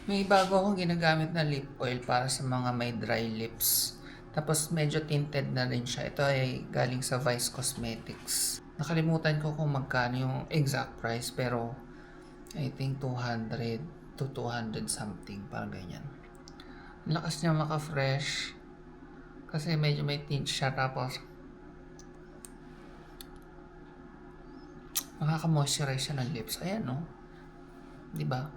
May bago akong ginagamit na lip oil para sa mga may dry lips. Tapos medyo tinted na rin siya. Ito ay galing sa Vice Cosmetics. Nakalimutan ko kung magkano yung exact price pero I think 200 to 200 something, parang ganyan. Lakas niya maka-fresh kasi medyo may tint siya, tapos makaka-moisturize siya ng lips. Ayan, no? 'Di ba?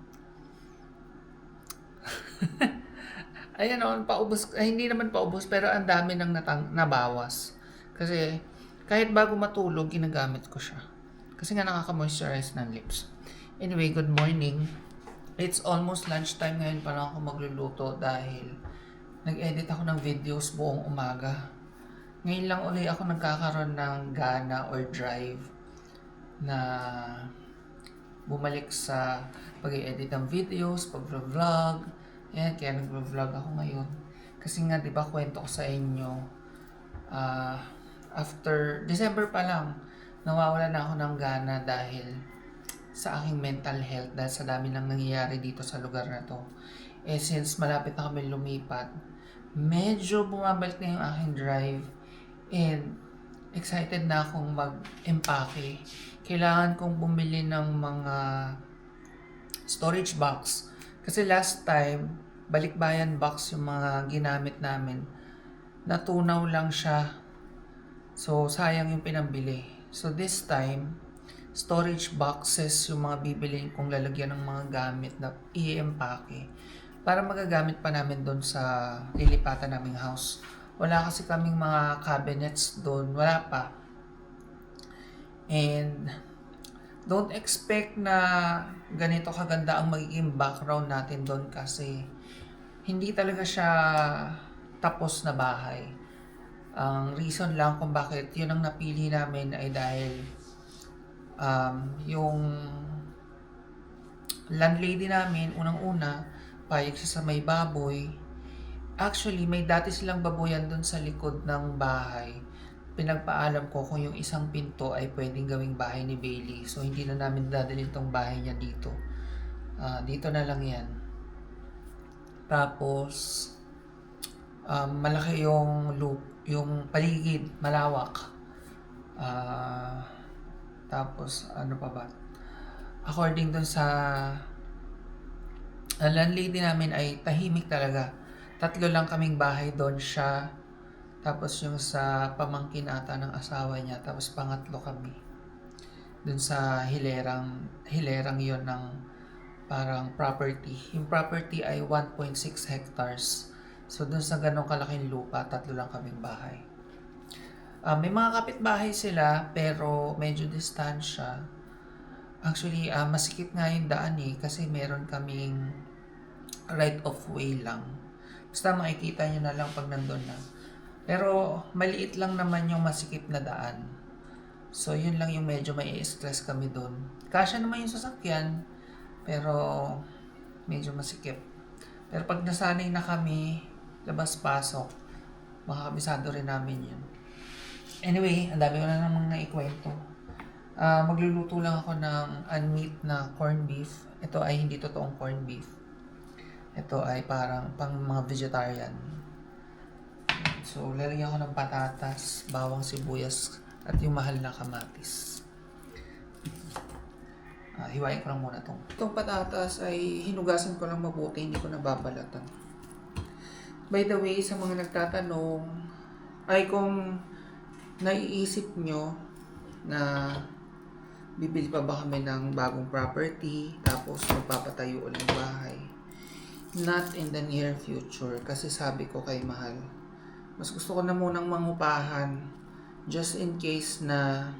Ayan, no, paubos, ay, hindi naman paubos pero ang dami nang nabawas. Kasi kahit bago matulog ginagamit ko siya. Kasi nga nakaka-moisturize ng lips. Anyway, good morning. It's almost lunchtime ngayon, pa lang ako magluluto dahil nag-edit ako ng videos buong umaga. Ngayon lang uli ako nagkakaroon ng gana or drive na bumalik sa pag-edit ng videos, pag-vlog. Yan, kaya nag-vlog ako ngayon. Kasi nga, di ba, kwento ko sa inyo, after December pa lang, nawawala na ako ng gana dahil sa aking mental health, dahil sa dami nang nangyayari dito sa lugar na to. Eh, since malapit na kami lumipat, medyo bumabalik na yung aking drive and excited na akong mag-empake. Kailangan kong bumili ng mga storage box. Kasi last time, balikbayan box yung mga ginamit namin. Natunaw lang siya. So, sayang yung pinambili. So, this time, storage boxes yung mga bibiliin kong lalagyan ng mga gamit na i-empake. Para magagamit pa namin doon sa lilipatan naming house. Wala kasi kaming mga cabinets doon. Wala pa. And don't expect na ganito kaganda ang magiging background natin doon kasi hindi talaga siya tapos na bahay. Ang reason lang kung bakit yun ang napili namin ay dahil yung landlady namin, unang-una, payag siya sa may baboy. Actually, may dati silang baboyan doon sa likod ng bahay. Pinagpaalam ko kung yung isang pinto ay pwedeng gawing bahay ni Bailey. So, hindi na namin dadalhin tong bahay niya dito. Dito na lang yan. Tapos, malaki yung loop, yung paligid, malawak. Tapos, ano pa ba? According dun sa landlady namin ay tahimik talaga. 3 lang kaming bahay doon, siya, tapos yung sa pamangkin ata ng asawa niya, tapos pangatlo kami. Dun sa hilerang yon ng parang property. Yung property ay 1.6 hectares. So dun sa ganong kalaking lupa, 3 lang kaming bahay. May mga kapitbahay sila pero medyo distansya. Actually, masikip nga yung daan kasi meron kaming right of way lang. Basta makikita nyo na lang pag nandun na. Pero maliit lang naman yung masikip na daan. So yun lang yung medyo may stress kami doon. Kasya naman yung sasakyan, pero medyo masikip. Pero pag nasanay na kami, labas-pasok, makakabisado rin namin yun. Anyway, ang dami ko na namang naikwento. Magluluto lang ako ng unmeat na corned beef. Ito ay hindi totoong corned beef. Ito ay parang pang mga vegetarian. So, lalagyan ko ng patatas, bawang sibuyas, at yung mahal na kamatis. Hiwain ko lang muna itong. Itong patatas ay hinugasan ko lang mabuti, hindi ko nababalatan. By the way, sa mga nagtatanong, ay kung naiisip nyo na bibili pa ba kami ng bagong property, tapos magpapatayo ulit ng bahay. Not in the near future, kasi sabi ko kay Mahal, mas gusto ko na munang mangupahan just in case na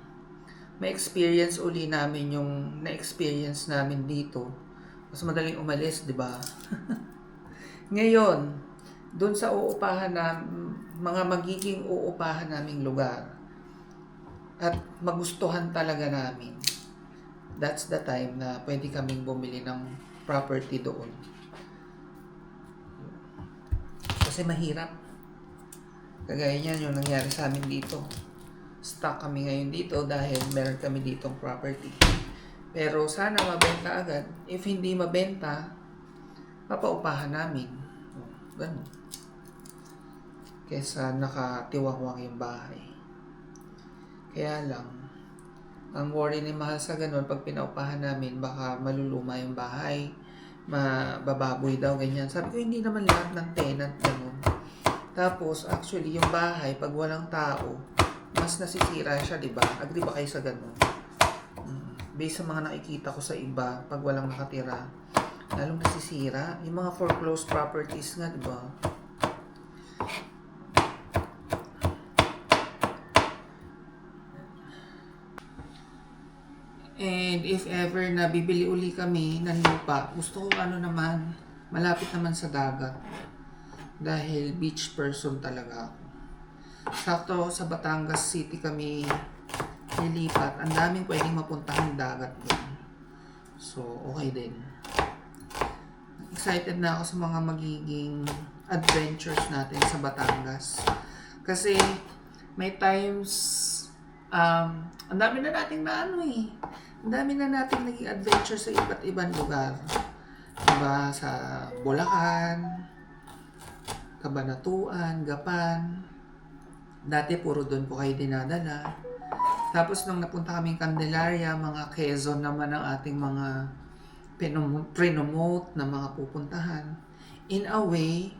may experience uli namin yung na-experience namin dito. Mas madaling umalis, di ba? Ngayon, doon sa uupahan na mga magiging uupahan naming lugar at magustuhan talaga namin, that's the time na pwede kaming bumili ng property doon. Kasi mahirap. Kagaya niyan yung nangyari sa amin dito. Stuck kami ngayon dito dahil meron kami ditong property. Pero sana mabenta agad. If hindi mabenta, papaupahan namin. Ganun. Kesa nakatiwangwang yung bahay. Kaya lang, ang worry ni Mahal sa ganun, pag pinaupahan namin, baka maluluma yung bahay, mabababoy daw, ganyan. Sabi ko, hindi naman lahat ng tenant ganun. Tapos, actually, yung bahay, pag walang tao, mas nasisira siya, di ba? Agree ba kayo sa ganun? Based sa mga nakikita ko sa iba, pag walang nakatira, lalong nasisira. Yung mga foreclosed properties nga, di ba? And if ever na bibili uli kami ng lupa, gusto ko naman, malapit naman sa dagat. Dahil beach person talaga ako. Sakto sa Batangas City kami nilipat. Ang daming pwedeng mapuntahan dagat doon. So, okay din. Excited na ako sa mga magiging adventures natin sa Batangas. Kasi may times ang dami na nating ang dami na nating naging adventure sa iba't ibang lugar. Diba? Sa Bulacan, Cabanatuan, Gapan. Dati puro doon po kayo dinadala. Tapos nung napunta kaming Candelaria, mga Quezon naman ang ating mga pre-promote na mga pupuntahan. In a way,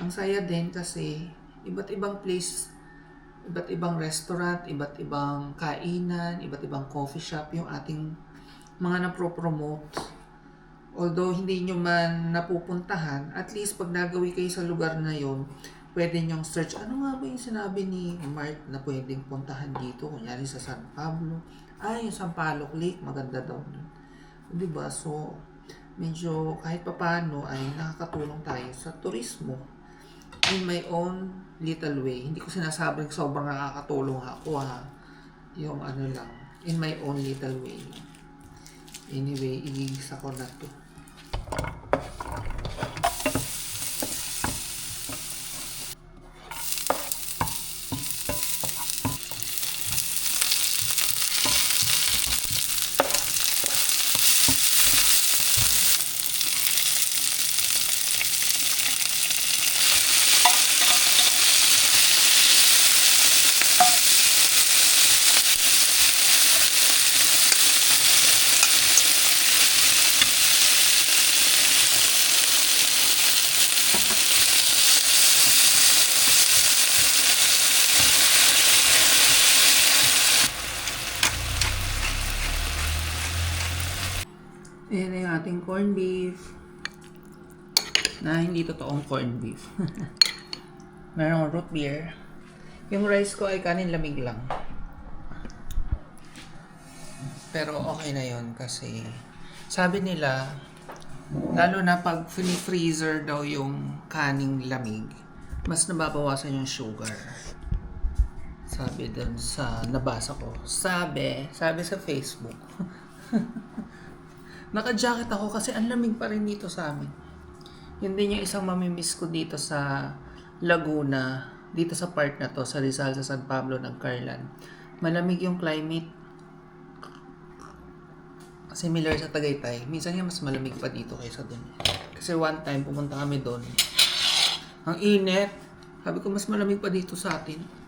ang saya din kasi iba't ibang place, iba't ibang restaurant, iba't ibang kainan, iba't ibang coffee shop yung ating mga napro-promote. Although hindi nyo man napupuntahan, at least pag nagawi kayo sa lugar na yon, pwede nyong search, ano nga ba yung sinabi ni Mark na pwedeng puntahan dito? Kunyari sa San Pablo. Yung Sampaloc Lake, maganda daw. Diba? So, medyo kahit papano ay nakakatulong tayo sa turismo. In my own little way. Hindi ko sinasabing sobrang nakakatulong ako Yung lang. In my own little way. Anyway, igigisa ko na to. Ayan yung ating corned beef. Na hindi totoong corned beef. Meron root beer. Yung rice ko ay kanin lamig lang. Pero okay na yon kasi sabi nila, lalo na pag freezer daw yung kaning lamig, mas nababawasan yung sugar. Sabi dun sa nabasa ko. Sabi sa Facebook. Naka-jacket ako kasi ang lamig pa rin dito sa amin. Yun din yung isang mamimiss ko dito sa Laguna, dito sa part na to, sa Rizal, sa San Pablo ng Carlan. Malamig yung climate. Similar sa Tagaytay. Minsan nga mas malamig pa dito kaysa dun. Kasi one time pumunta kami dun. Ang init. Sabi ko mas malamig pa dito sa atin.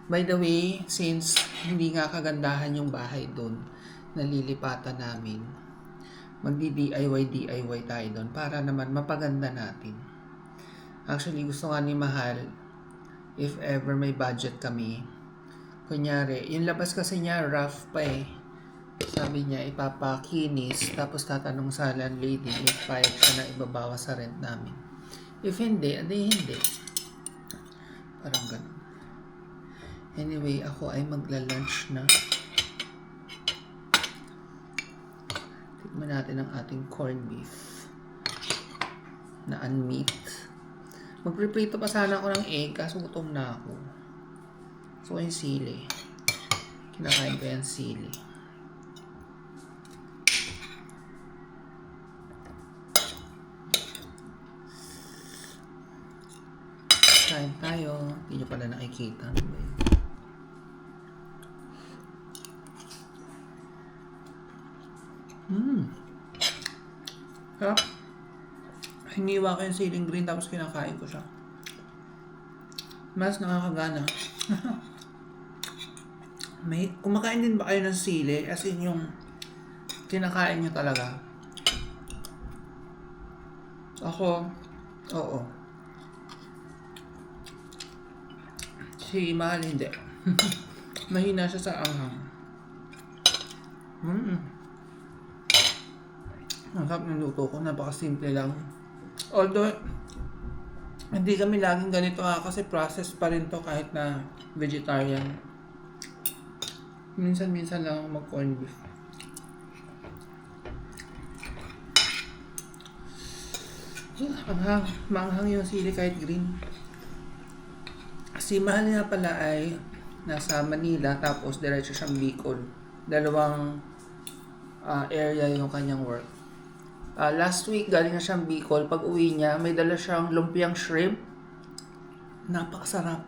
By the way, since hindi nga kagandahan yung bahay doon, nalilipatan namin, magdi-DIY tayo doon para naman mapaganda natin. Actually, gusto nga ni Mahal, if ever may budget kami, kunyari, yung labas kasi niya rough pa eh. Sabi niya, ipapakinis, tapos tatanong sa landlady if payag siya na ibabawa sa rent namin. If hindi, hindi. Parang ganun. Anyway, ako ay magla-lunch na. Tikman natin ang ating corned beef na unmeat. Magpiprito pa sana ako ng egg kaso gutom na ako. So, yung sili. Kinakain ko yung sili. Kain tayo. Hindi nyo pala nakikita. Sarap. Hiniwa ko yung siling green tapos kinakain ko siya. Mas nakakagana. Kumakain din ba kayo ng sili? As in yung kinakain nyo talaga? Ako, oo. Si Mahal hindi. Mahina siya sa anghang. Ang sarap ng luto ko, napakasimple lang. Although, hindi kami laging ganito kasi process pa rin to kahit na vegetarian. Minsan-minsan lang ako mag-corn beef. Maanghang yung sili kahit green. Si Mahal nga pala ay nasa Manila tapos diretso siyang Bicol. Dalawang area yung kanyang work. Last week galing na siyang Bicol. Pag uwi niya, may dala siyang lumpiang shrimp. Napakasarap.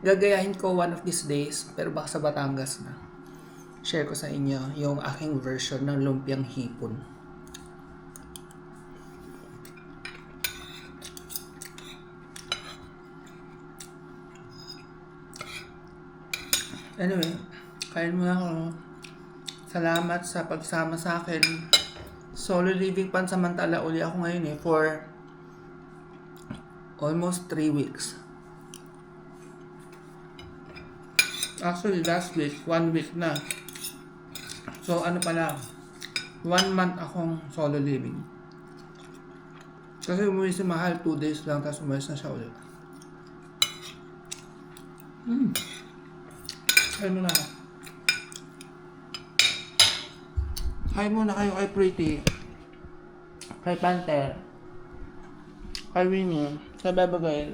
Gagayahin ko one of these days, pero baka sa Batangas na. Share ko sa inyo yung aking version ng lumpiang hipon. Anyway, kain muna ako. Salamat sa pagsama sa akin. Solo living pansamantala uli ako ngayon for almost 3 weeks. Actually, last week, 1 week na. So, ano pala, 1 month akong solo living. Kasi umuwi si Mahal 2 days lang, tapos umalis na siya ulit. Kain muna ako. Kain muna kayo kay Pretty, kay Panther, kay Winnie, kay Bebagay.